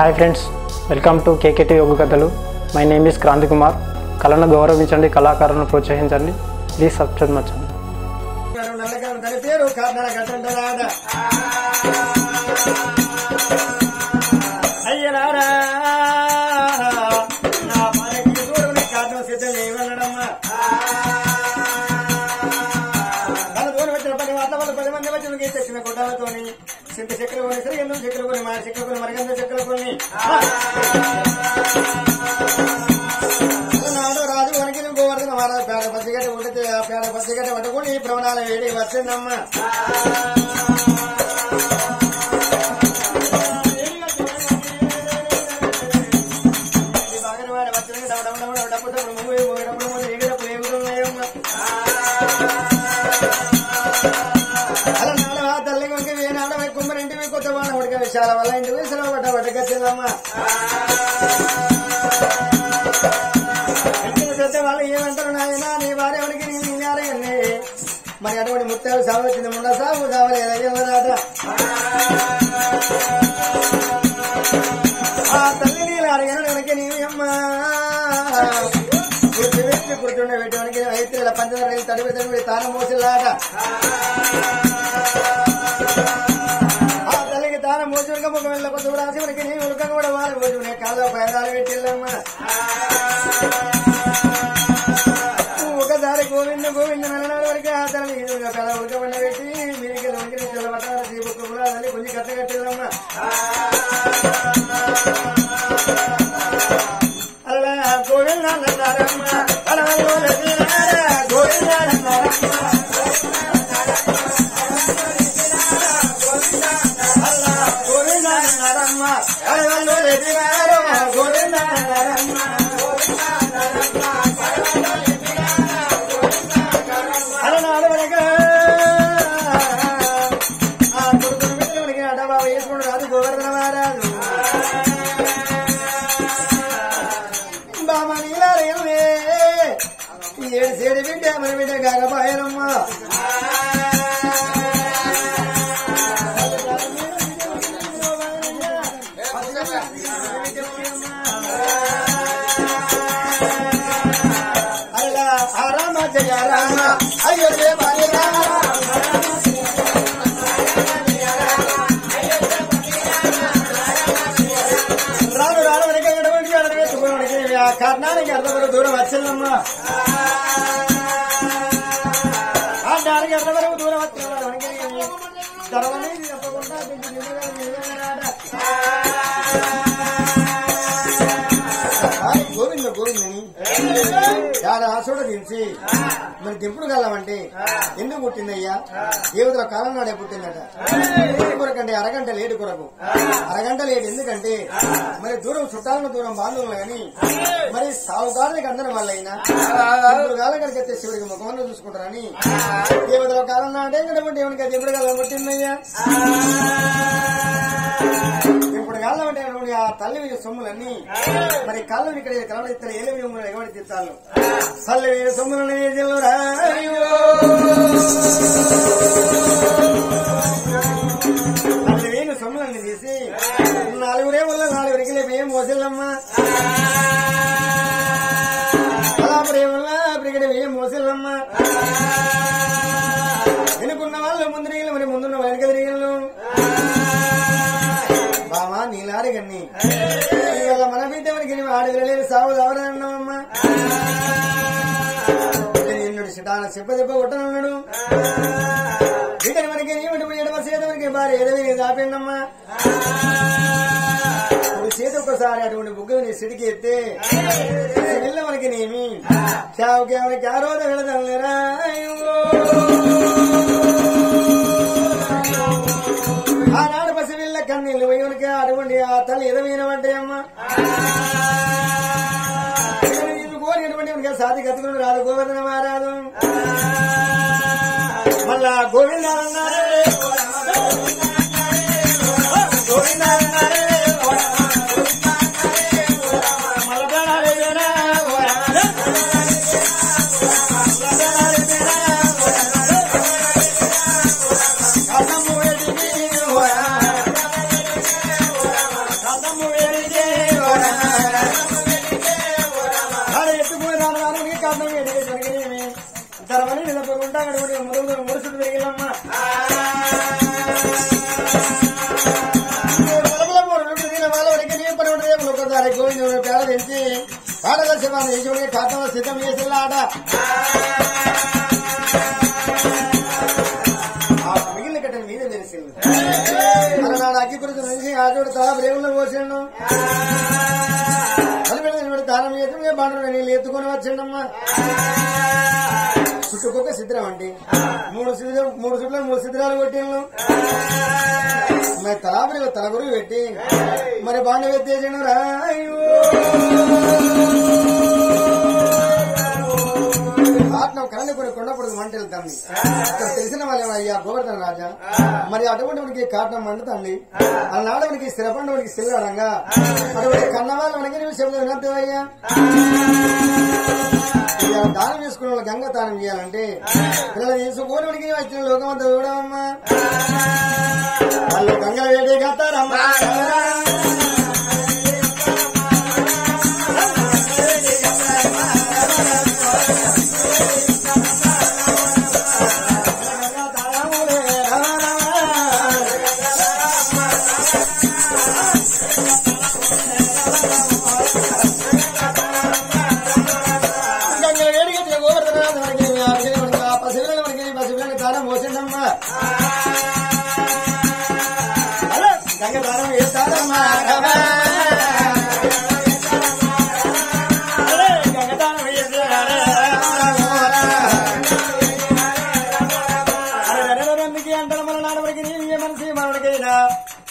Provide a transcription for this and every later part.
Hi friends, welcome to KKT yoga కథలు. My name is Kranthi Kumar. కళను గౌరవించండి, కళాకారులను ప్రోత్సహించండి. Please subscribe my channel. తెచ్చిన కొట్టాలతోని చింత చక్కెర కొని సరిగన్నం చక్కెర కొని మా చక్కెర కొని మరగంద చక్కెర కొని నాడు రాజు వనికి గోవర్ధన మహారాజు పేడ పచ్చిగడ్డ ఉండితే ఆ పేడ పచ్చిగడ్డ పట్టుకుని ప్రవణాల వేడి వచ్చిందమ్మ. బాగా వచ్చిన డబ్బు కుమ్మరింటివి కొత్త బాణ ఉడక విశాల వల్ల ఇంటి వేసిన పడ్డ పట్టకొచ్చిందమ్మ. ఇంటికి వాళ్ళు ఏమంటారు నాయన నీ భార్య ఉడికి నేనే మరి అటువంటి ముత్యాలు సాగు వచ్చింది ముండ సాగు సావలేదయ్యవరాట. ఆ తల్లి నీళ్ళు అడిగిన వెనక నీవి అమ్మ కూర్చుండే పెట్టడానికి అయితే పంచదార తడిపి తడిపి తాను మోసిల్లాట. తాను మోసుక ముఖం వెళ్ళ కొద్ది రాసివరికి నీ ఉలక కూడా వాళ్ళు మోసుకునే కాళ్ళ పేదాలు పెట్టిల్లమ్మా. ఒకసారి గోవింద గోవింద నల్లనాడు వరకు ఆ తల కళ ఉడకబడి పెట్టి మీరికి దొరికి చల్లబట్టాలి దీపకు కూడా అదని కొంచెం కట్ట కట్టిల్లమ్మా. అలా గోవింద నన్నారమ్మ గోవింద నన్నారమ్మ రాదు గోవర్ధన మహారాజు బామ నీలారేమే ఏడు సేడి బిడ్డ మన బిడ్డ కాకపోయానమ్మా. అయ్యో రాను రాను వెనకటువంటి అడవేసుకున్నాడికి ఆ కర్ణానికి అర్ధవరకు దూరం వచ్చిందమ్మా. ఆ దానికి అర్ధవరకు దూరం వచ్చిన ధరవని చెప్పకుండా గోవింద గోవిందని చాలా ఆశోడ దించి మరి దింపుడు కలవంటే ఎందుకు పుట్టిందయ్యా? దేవతల కాలం నాడే పుట్టిందట. లేటు కొరకంటే అరగంట లేటు కొరకు అరగంట లేటు ఎందుకంటే మరి దూరం చుట్టాలను దూరం బాంధవులు కానీ మరి సావుకారునికి అందరం వల్ల అయినా దింపుడు కాలం కడిగితే శివుడికి ముఖంలో చూసుకుంటారని దేవతల కాలం నాడే కనుకుంటే ఏమనికి దింపుడు కాలం పుట్టిందయ్యా. ఇప్పుడు కాలం అంటే ఆ తల్లి సొమ్ములన్నీ మరి కాళ్ళు ఇక్కడ కలవ ఇస్తారు ఏమి ఎగబడి తీస్తాను తల్లి సొమ్ములని తల్లి వేలు సొమ్ములన్నీ తీసి నాలుగురే వల్ల నాలుగురికి ఏం మోసిల్లమ్మా. అలాపురే వల్ల అప్పటికి ఏం మోసిల్లమ్మా. వెనుకున్న వాళ్ళు ముందు దిగిలు మరి ముందున్న వెనక దిగిలు బామా నీలారి గన్ని ఇవాళ మన బిడ్డ వరకు ఆడలేదు సాగు ఎవరన్నామమ్మా. నిన్నుడు సిటాన చెప్పదెప్ప కొట్టనున్నాడు బిడ్డని మనకి ఏమిటి ఎడమ చేత వరకు భార్య ఎదవి దాపిండమ్మా. ఇప్పుడు చేతి ఒక్కసారి అటువంటి బుగ్గని సిడికి ఎత్తే పిల్ల మనకి నేమి చావుకి ఎవరికి ఆ రోజు వెళదారా. ఆనాడు పసిపిల్ల కన్నీళ్ళు వయ్యునికి అటువంటి ఆ తల్లి ఎదవైనవంటే అమ్మ కోరినటువంటి సాధి కత్తుకుని రాదు గోవర్ధన మహారాజు. మళ్ళా గోవిందాలన్నారే గోవిందాలన్నారే ఎత్తుకుని రావడానికి కారణం ఎదిగే జరిగినేమి తరవని నిలబడుకుంటా మురుసుడు తిరిగిలమ్మ ఒకసారి గోవింద పేడ తెచ్చి పాడల శివాన్ని యజుడికి ఖాతంలో సిద్ధం చేసిల్లాట మిగిలిన కట్టెల మీద తెలిసింది అలనాడు అగ్గి గురించి నుంచి ఆటోడు తల బ్రేవుల్లో పోసిండు అలిపెట్టి దానం చేసి బాండు నీళ్ళు ఎత్తుకొని వచ్చిండమ్మా చుట్టుకొక్క సిద్ధం అండి 3 చుట్లు 3 సిద్ధరాలు కొట్టిండు మరి తలాబరి తలగురు పెట్టి మరి బాండ ఎత్తేసాడు రాయు ఆత్మ కళని కొన్ని కొండపడుతుంది మంట వెళ్తాండి ఇక్కడ తెలిసిన వాళ్ళే అయ్యా గోవర్ధన రాజా మరి అటువంటికి కారణం మండుతండి అలనాడవనికి స్థిరపండవనికి స్థిరడంగా అటువంటి కన్నవాళ్ళు మనకి విషయంలో వినద్దయ్యా దానం చేసుకున్న వాళ్ళు గంగ దానం చేయాలంటే పిల్లలు తీసుకోవడానికి వచ్చిన లోకమంతా చూడమమ్మా వాళ్ళు గంగల వేడి కట్టారమ్మా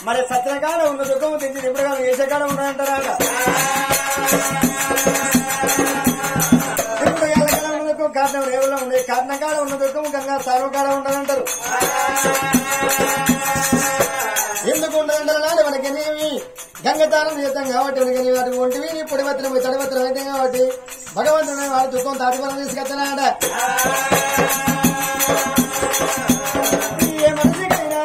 మరి సత్యకాడ ఉన్న దుఃఖము తెచ్చి ఎప్పుడు వేసకాడ ఉన్నాయంటారా కారణం రేవులో ఉండే కారణం కాడ ఉన్న దుఃఖము గంగా సారవ కాడ ఉండదంటారు ఎందుకు ఉండదంటారు నాడు మనకేమి గంగతానం చేద్దాం కాబట్టి మనకి వాటి ఒంటివి పొడివత్రం తడివత్రం అయితే కాబట్టి భగవంతుడు వాడి దుఃఖం తాటిపరం తీసుకెళ్తున్నాడ ఏ మనిషికైనా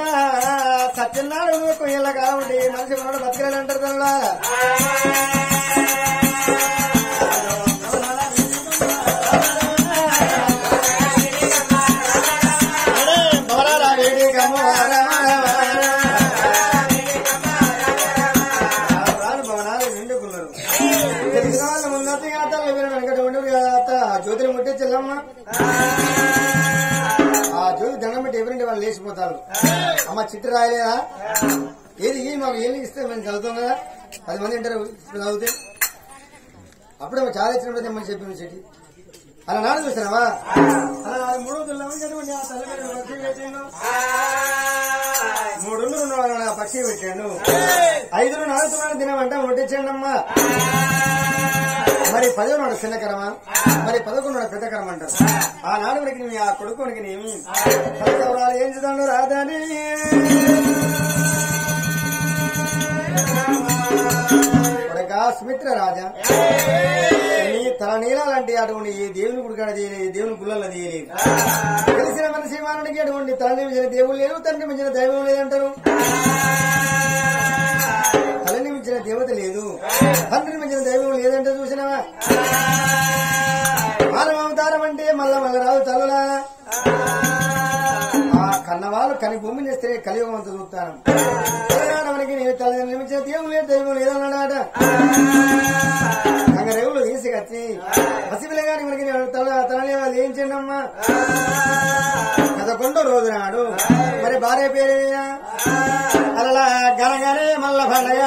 సత్యనాడు కొయ్యలా కాబట్టి మనిషి మనోడు బతకలేని అంటారు కదా జ్యోతిని ముట్టించల్లమ్మ ఆ జ్యోతి దండం పెట్టి ఎవరింటి వాళ్ళు లేచిపోతారు అమ్మ చిట్టు రాయలేదా ఏది మాకు ఏం ఇస్తే మేము చదువుతాం కదా 10 మంది ఇంటారు చదివితే అప్పుడే చాలా ఇచ్చినప్పుడు తెమ్మని చెప్పి చెట్టి అలా నాడు చూసావా అలా 3 పక్షి పెట్టాను 5 నాడుతున్నాడు తినమంటే ముట్టించండి అమ్మా మరి 10వ నాడు చిన్నకరమా మరి 11 నాడు పెద్దకరం అంటారు ఆ నాడునికి ఆ కొడుకునికి నేమి ఏం చూద్దాను రాదని సుమిత్ర రాజా నీ తల నీలాలంటే అటువంటి ఏ దేవుని గుడికాడ తీయలేదు దేవుని గుళ్ళల్లో తీయలేదు తెలిసిన మనిషి మానవుడికి అటువంటి తలని మించిన దేవుడు లేదు తండ్రి మించిన దైవం లేదంటారు తలని మించిన దేవత లేదు తండ్రిని మించిన దైవం లేదంటే చూసినావా మానవ అవతారం అంటే మళ్ళా రాదు తల్లులా ఆ కన్నవాళ్ళు కని భూమిని ఇస్తే కలియుగం అంతా చూస్తాను మనకి నేను తల్లిదండ్రులు మించిన దేవుడు లేదు దైవం లేదన్నాడ రేవులు తీసుకొచ్చి పసిపిల్లగాని మనకి తనలే వాళ్ళు ఏం చేయండి అమ్మా 11వ రోజు నాడు మరి భార్య పేరేనా అలా గనగానే మళ్ళా పండగ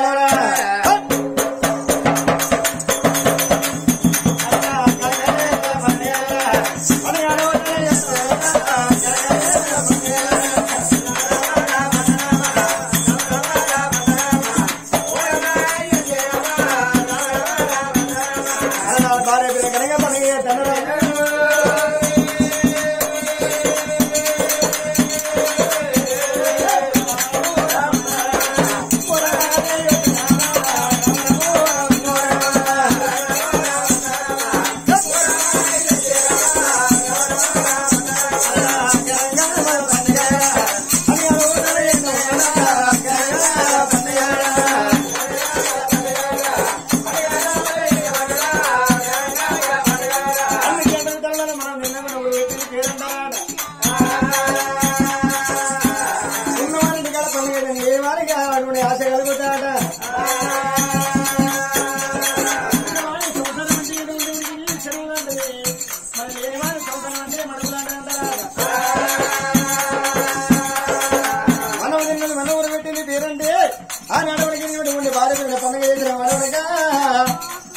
మీద పండుగ చేసిన వాడనగా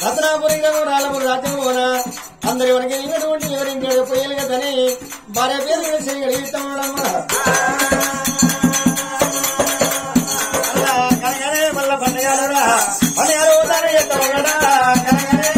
రత్నాపురి రాలపురి రాజ్యంలోన అందరి వరకు వెళ్ళినటువంటి ఎవరింటి పోయేలు కదని భార్య పేరు మీద చేయగలిగిస్తామమ్మా కనగనే మళ్ళా పండుగలరా పండుగలు తాను ఎత్తవ కదా కనగనే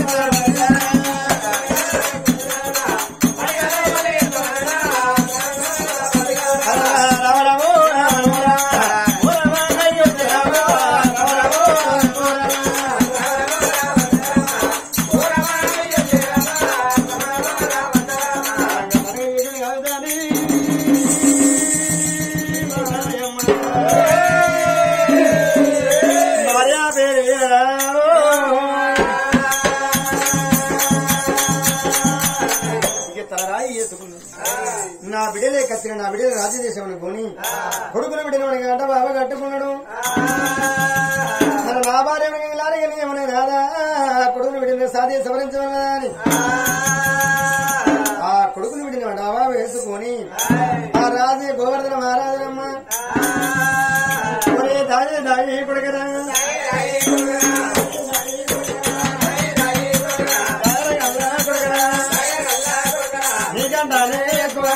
నా బిడ్డలే కత్తిన నా బిడ్డలు రాజు చేసామని పోని కొడుకులు బిడ్డలు మనకి గంట బాబా కట్టుకున్నాడు మన నా భార్య లారీ ఏమన్నా రాదా కొడుకులు బిడ్డలు సాధి సవరించమన్నా అని ఆ కొడుకులు బిడ్డలు అంట బాబా వేసుకొని ఆ రాజు గోవర్ధన మహారాజులమ్మ దాని దాని కొడుకరా నీకంటానే ఎక్కువ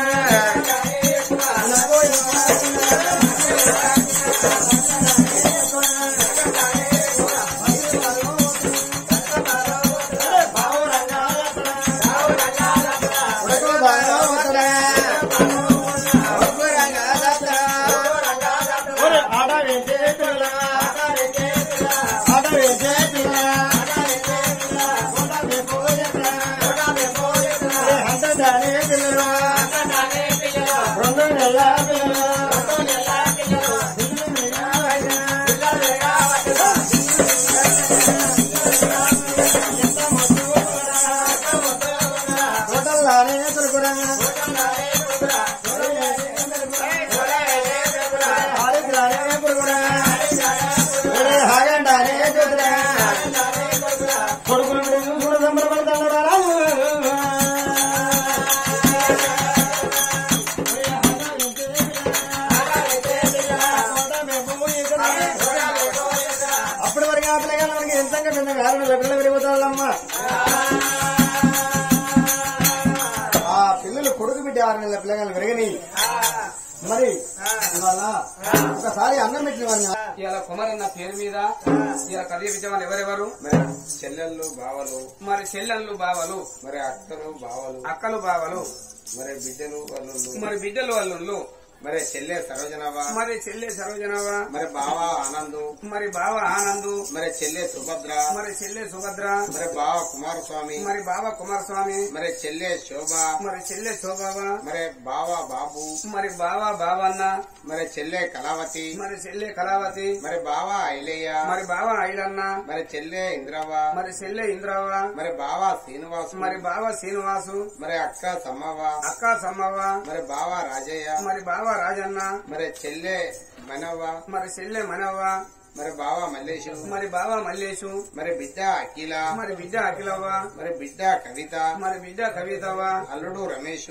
అప్పటి వరకు ఆ పిల్లగా మనకి ఎంత పిల్లలు పెరిగిపోతాళ్ళమ్మా ఆ పిల్లలు కొడుకు బిడ్డ 6 నెలల పిల్లగాలు పెరగని మరి ఇవాళ ఒకసారి అన్నం పెట్టిన వారిని ఇలా కుమారన్న పేరు మీద ఇలా కలిగి విద్యమాలు ఎవరెవరు చెల్లెళ్ళు బావలు మరి చెల్లెళ్ళు బావలు మరి అక్కలు బావలు మరి బిడ్డలు వాళ్ళు మరి చెల్లె సరోజనవా మరి బావ ఆనందు మరి చెల్లె సుభద్ర మరి బావ కుమారస్వామి మరి చెల్లె శోభ మరి బావ బాబు మరి బావన్న మరి చెల్లె కళావతి మరి బావ ఐలయ్య మరి చెల్లె ఇంద్రవ్వ మరి బావ శ్రీనివాసు మరి అక్క సమ్మవ్వ మరి బావ రాజయ్య రాజన్న మరి చెల్లె మనవ్వ మరి బావ మల్లేశు మరి బిడ్డ అఖిలవ్వ మరి బిడ్డ కవితవ్వ అల్లుడు రమేష్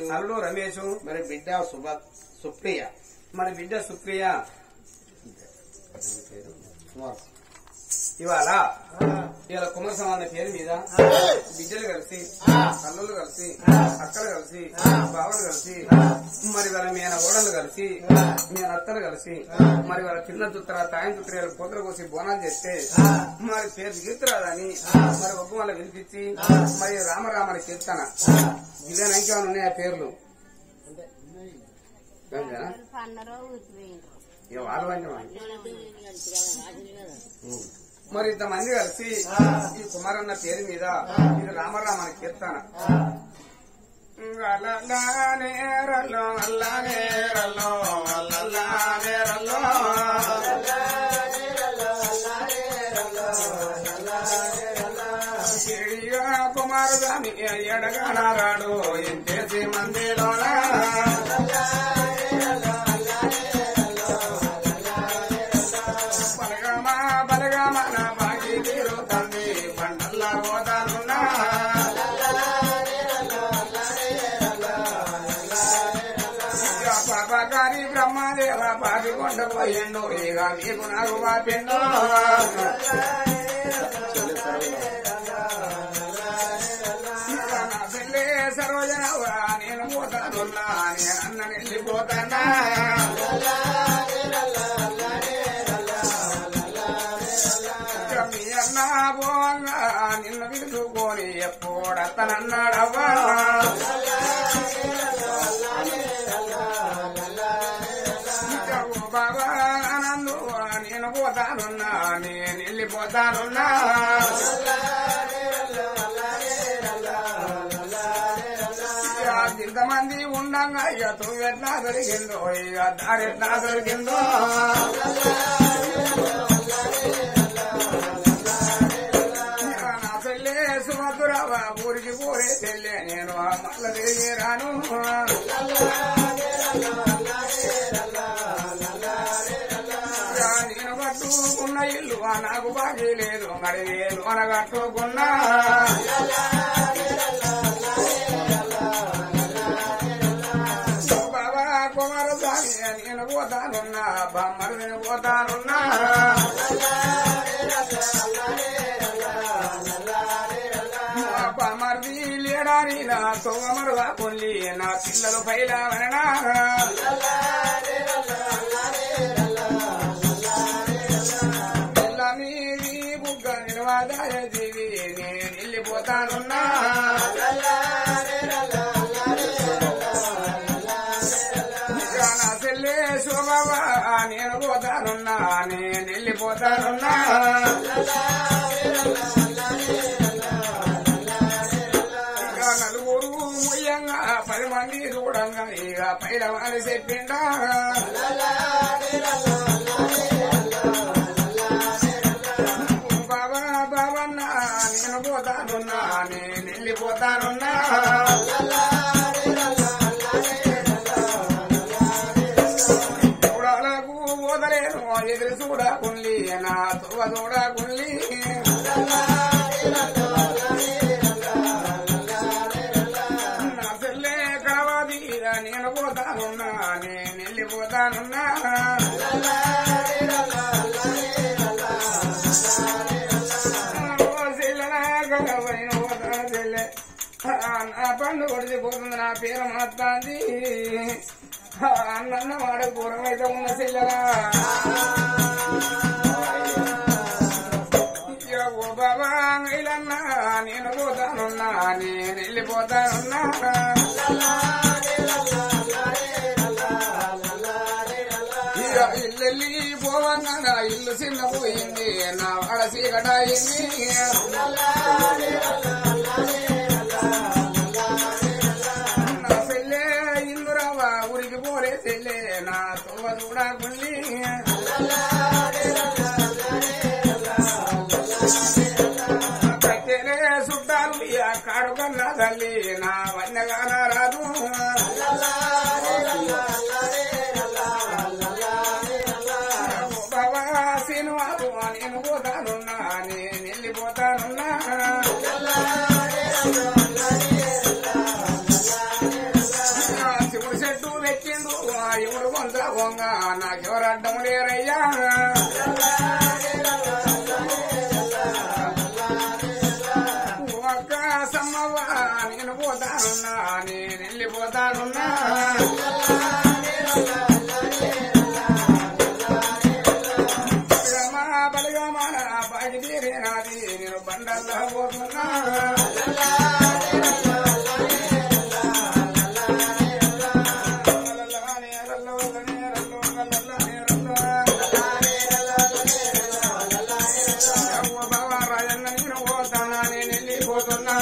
మరి బిడ్డ సుప్రియ ఇవాళ ఇలా కుమారస్వామి అన్న పేరు మీద బిడ్డలు కలిసి అల్లుళ్ళు కలిసి అక్కలు కలిసి బావలు కలిసి మరి వాళ్ళ మీ ఓడలు కలిసి మీ అత్తలు కలిసి మరి వాళ్ళ చిన్న తుత్తర తాయం తుత్తర పొద్దులు కోసి బోనాలు చేస్తే మరి పేరు దిగుతురాదని మరి ఒక్క వాళ్ళ వినిపించి మరి రామరామని కీర్తన ఇదే ఇంకేమైనా ఉన్నాయి ఆ పేర్లు మరి ఇంతమంది కలిసి ఈ కుమారన్న పేరు మీద ఇది రామరామని కీర్తన కుమారస్వామి ఎడగానారాడు ఎంతేసి మందిలోనా బ్రహ్మదేవ పాపి కొండపోయిండు ఇక మీకు నాకు పాపిండు పోతానున్నా నేనన్న వెళ్ళిపోతానా మీ అన్న పోవంగా నిన్ను పిలుచుకొని ఎప్పుడత్తనన్నాడవ్వా బాబా ఆనందు నేను పోతానున్నా నేను వెళ్ళిపోతానున్నా ఇంతమంది ఉండంగా ఇక తొవ్వెట్లా దొరికిందో ఇక దారెట్లా దొరికిందో నా చెల్లె సుమధురవ ఊరికి పోరే చెల్లె నేను మళ్ళీ తిరిగి రాను నేను కట్టుకున్న ఇల్లు నాకు బాకీ లేదు మరి నేను కట్టుకున్నా బాబా కుమారస్వామి నేను పోతానున్నా బొమ్మలు నేను పోతానున్నా బొమ్మది లేడాని నా తోమరుగా కొల్లి నా పిల్లలు పైలావనా జీవి నేను వెళ్ళిపోతానున్నా నా చెల్లె శోభవా నేను పోతానున్నా నేను వెళ్ళిపోతానున్నా ఇక నలుగురు ముయ్యంగా 10 మంది చూడంగా ఇక పైన అని చెప్పిండా నేను పోతానున్నా నేను వెళ్ళిపోతానున్నా చూడాలకు పోదలేను ఎదురు చూడకుండి నా తువ్వ చూడకుండి నా చెల్లె కావాలి నేను పోతానున్నా నేను వెళ్ళిపోతానున్నా నా పండు కొడిచిపోతుంది నా పేరు మాత్రాంది అన్న వాడ పూర్వమైతే ఉన్న చెల్లెలా ఓ బాబా ఇలన్నా నేను పోతానున్నా నేను వెళ్ళిపోతానున్నా ఇల్లు పోవన్నా నా ఇల్లు చిన్నపోయింది నా వాడ చీకటాయింది నా చెల్లె ఇందురావా ఊరికి పోలే చెల్లె నా తోవ చూడకుండి కట్టెలే చుట్టాలు కాడు కన్నా తల్లి నా వన్నగాన రాదు బాబా సినిమాలు నేను పోతానున్నా నేను వెళ్ళిపోతానున్నా శివుడు చెట్టు వెక్కిండు ఎవడు కొంత వంగ నాకెవరు అడ్డం లేరయ్యా ఒక్క సమ్మవ్వ నేను పోతానున్నా నేను వెళ్ళిపోతానున్నా బలిగమాన బాగి తీరేనాది నేను బండల్లో పోతున్నా బాబా రాజన్న నేను పోతానా నేను వెళ్ళిపోతున్నా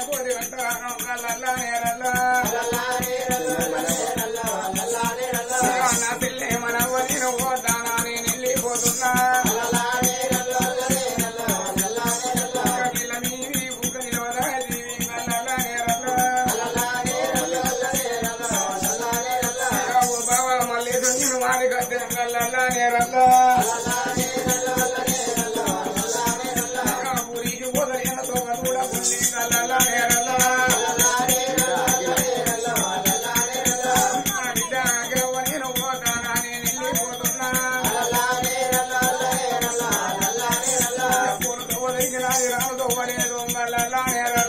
కోరి కట్టాను కళ్ళల్లా నేరల్లా నా పిల్లే మనవ్వ నేను పోతానా నేను వెళ్ళిపోతున్నా పిల్ల మీది బుక్క నిలవదా జీవి కళ్ళల్లా నేరల్లా బాబా మళ్ళీ నేను మాడి కట్టే కళ్ళల్లా నేరల్లా ఊరికి పోదలేన తోక చూడకుండి కళ్ళల్లా నేరల్లా నేను పోతానా నేను వెళ్ళిపోతున్నా రాదు కళ్ళల్లా నేరల్లా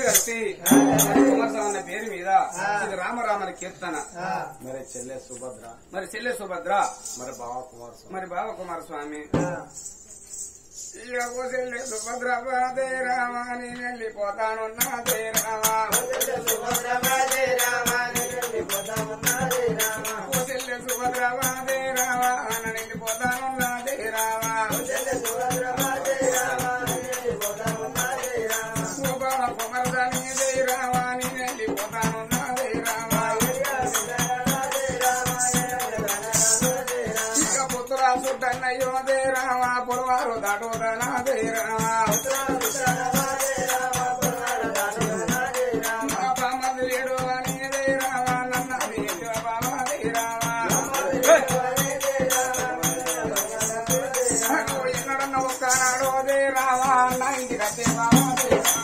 కలిసి కుమారస్వామి అన్న పేరు మీద ఇది రామరామని కీర్తన. మరి చెల్లె సుభద్ర, మరి చెల్లె సుభద్ర, మరి బావ కుమారస్వామి, మరి బావ కుమారస్వామి. చెల్లె సుభద్ర బాదే రామ నేను వెళ్ళిపోతానున్నదే రామ. చెల్లె సుభద్ర బాదే రామ నేను వెళ్ళిపోతానున్నదే రామ. కుమారస్వామి దే రామ నేను వెళ్ళిపోతానున్నదే రామ. ఇక పుత్రా సుట్టన్నయ్యో దే రామ పొలవారు దాటోదనా దే రామ. బామది లేడు అని దే రామ నన్నది బాబా దే రామ. ఎన్నడన్న ఒక్కనాడో దే రామ నా ఇంటి కట్టే బాబా దే రామ.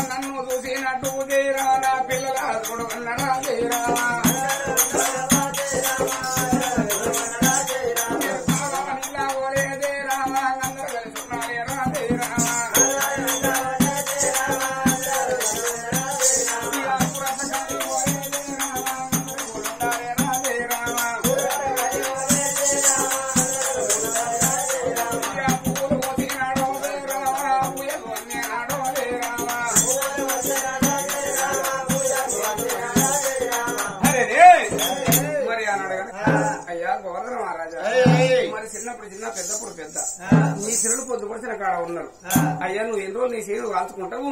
నన్ను చూసినట్టు దేరా నా పిల్లల కొడుకున్నరా దేరా. ఇలా ఓరే దేరామా అందరూ కలుసుకున్నారేరా దేరామా. అయ్యా గోవర్ధన మహారాజా మరి చిన్నప్పుడు చిన్న పెద్దప్పుడు పెద్ద నీ శిరుడు పొద్దు పొడిచిన కాడ ఉన్నారు. అయ్యా నువ్వు ఎన్ని రోజులు నీ శరీరం కాల్చుకుంటావు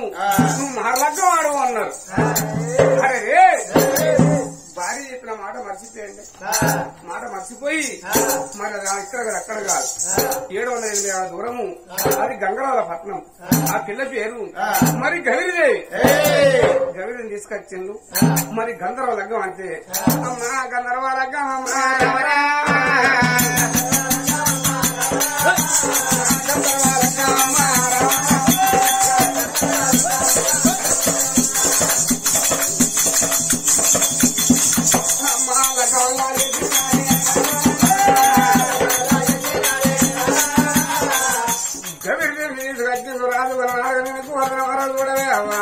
నువ్వు మహర్లగ్గం ఆడవు అన్నారు. అరే భార్య చెప్పిన మాట మర్చిపోయండి. మాట మర్చిపోయి మరి ఇక్కడ కాదు అక్కడ కాదు 780 దూరము అది గంగరాల పట్నం. ఆ పిల్ల పేరు మరి గవిరిదేవి. గవిరిని తీసుకొచ్చిండు. మరి గంధర్వ లగ్గం అంటే అమ్మా గంధర్వ లగ్గం అమ్మా రాజు వరాలు కూడా అమ్మా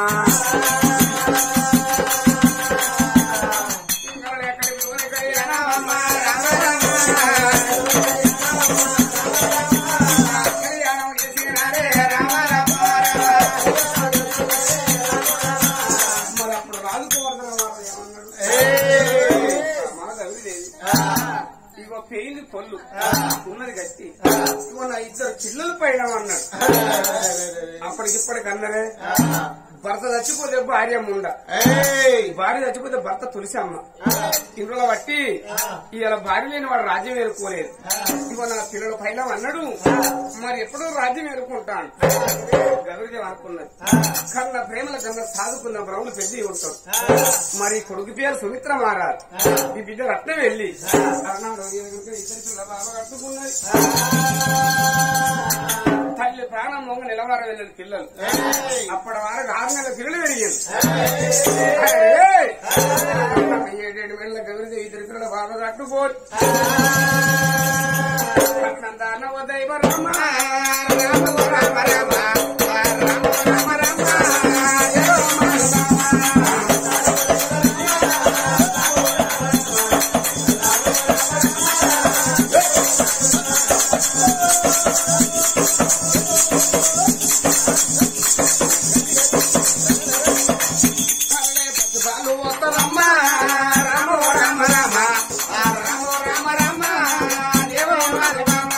పెయిన్ పొల్లు ఉన్నది గట్టి ఇగో నా ఇద్దరు పిల్లలు పైన అన్నాడు. అప్పటికిప్పటికన్నరే భర్త చచ్చిపోతే భార్య ముండ, భార్య చచ్చిపోతే భర్త తులసమ్మ. ఇంట్లో బట్టి ఇవాళ భార్య లేని వాడు రాజ్యం ఏరుకోలేదు. ఇగో నా పిల్లలు పైన అన్నాడు. మరి ఎప్పుడూ రాజ్యం ఏరుకుంటాను గౌరీదేవి అనుకున్నది. కన్నా ప్రేమల కన్నా సాదుకున్న బ్రహ్మలు పెద్ద ఉంటాడు. మరి కొడుకు పేరు సుమిత్ర మహారాజ్. ఈ బిడ్డ రత్నం వెళ్ళి ఇద్దరు పిల్ల బాబా కట్టుకున్నది. తల్లి ప్రాణం మొంగ నిలవర వెళ్ళిన పిల్లలు అప్పటి వరకు 6 నెలల పిల్లలు పెరిగింది. 7 వేల గౌరీ ఇద్దరు పిల్లల బాబా కట్టుకోరు. దైవ రామ రామ రామ రామ రామ రామ రామ రామ రామ రామ దేవ రామ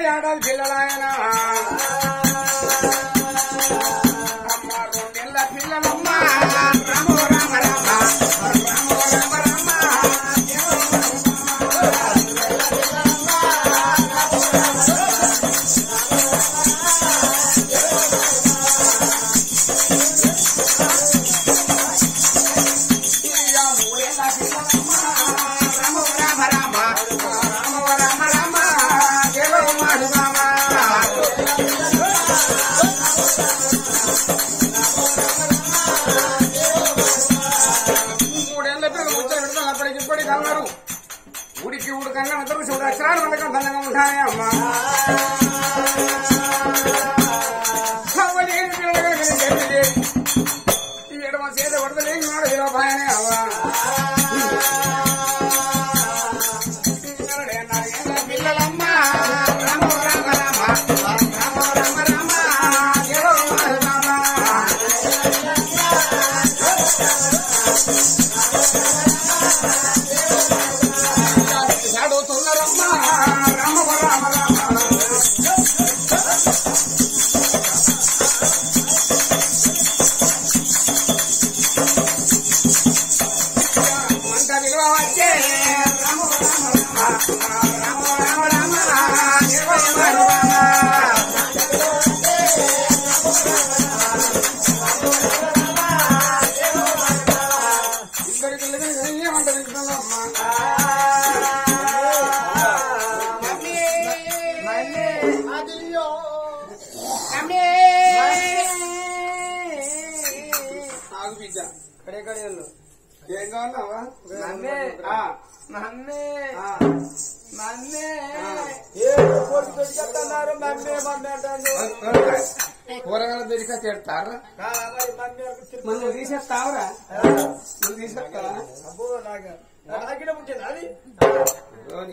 ఏడాది పిల్లలాయన అమ్మ రెండేళ్ల పిల్లలమ్మ రామ రామ రామ రామ రామ ఉడికి ఉడకంగా అందరూ చూడక్షరాలు మనకం దండంగా ఉంటాయి అమ్మా ఈ ఎడమ చేత వడదలేని నాడు విలోపాయనే అవ్వా పిల్లలమ్మ రామ రామ రామ రామ రామ రామ ఏదో రామ సాడుతున్నారమ్మ రామ రామ రామ మంట విలువ వచ్చే రామ రామ రామ రామ రామ రామ ఇద్దరికి ఏమంట వింటున్నామ్మా ఏం కావాలన్నావా కూరగాయలు దొరికా తిడతారా మనం తీసేస్తావరా నువ్వు తీసేస్తావా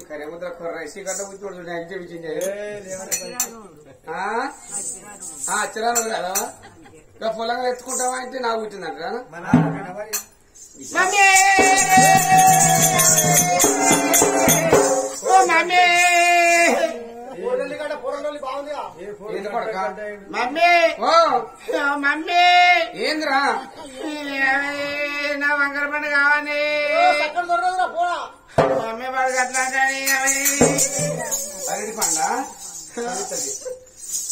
కరేముద్ర రైసి గడ్డ కూర్చోడు అచ్చరాలు కదా ఇక పొలంగా ఎత్తుకుంటావా అంటే నాకు పుట్టిందంట ఏంద్రా నా వంకర పండు కావాలి మమ్మీ వాడికి అట్లా అరటి పండ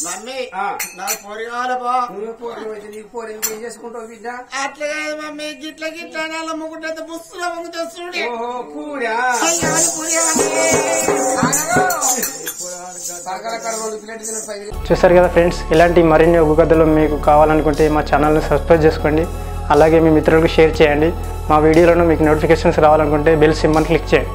మమ్మీ నా పొరి కావాలపో నువ్వు పోరు అయితే నీకు పోరు ఏం చేసుకుంటావు బిడ్డ అట్లా కాదు మమ్మీ గిట్ల గిట్ల నెల ముగ్గుంటే బుస్సులో ముందు చూడు పూరా చూసారు కదా ఫ్రెండ్స్, ఇలాంటి మరిన్ని ఒగ్గు కథలు మీకు కావాలనుకుంటే మా ఛానల్ని సబ్స్క్రైబ్ చేసుకోండి. అలాగే మీ మిత్రులకు షేర్ చేయండి. మా వీడియోలను మీకు నోటిఫికేషన్స్ రావాలనుకుంటే బెల్ సింబల్ క్లిక్ చేయండి.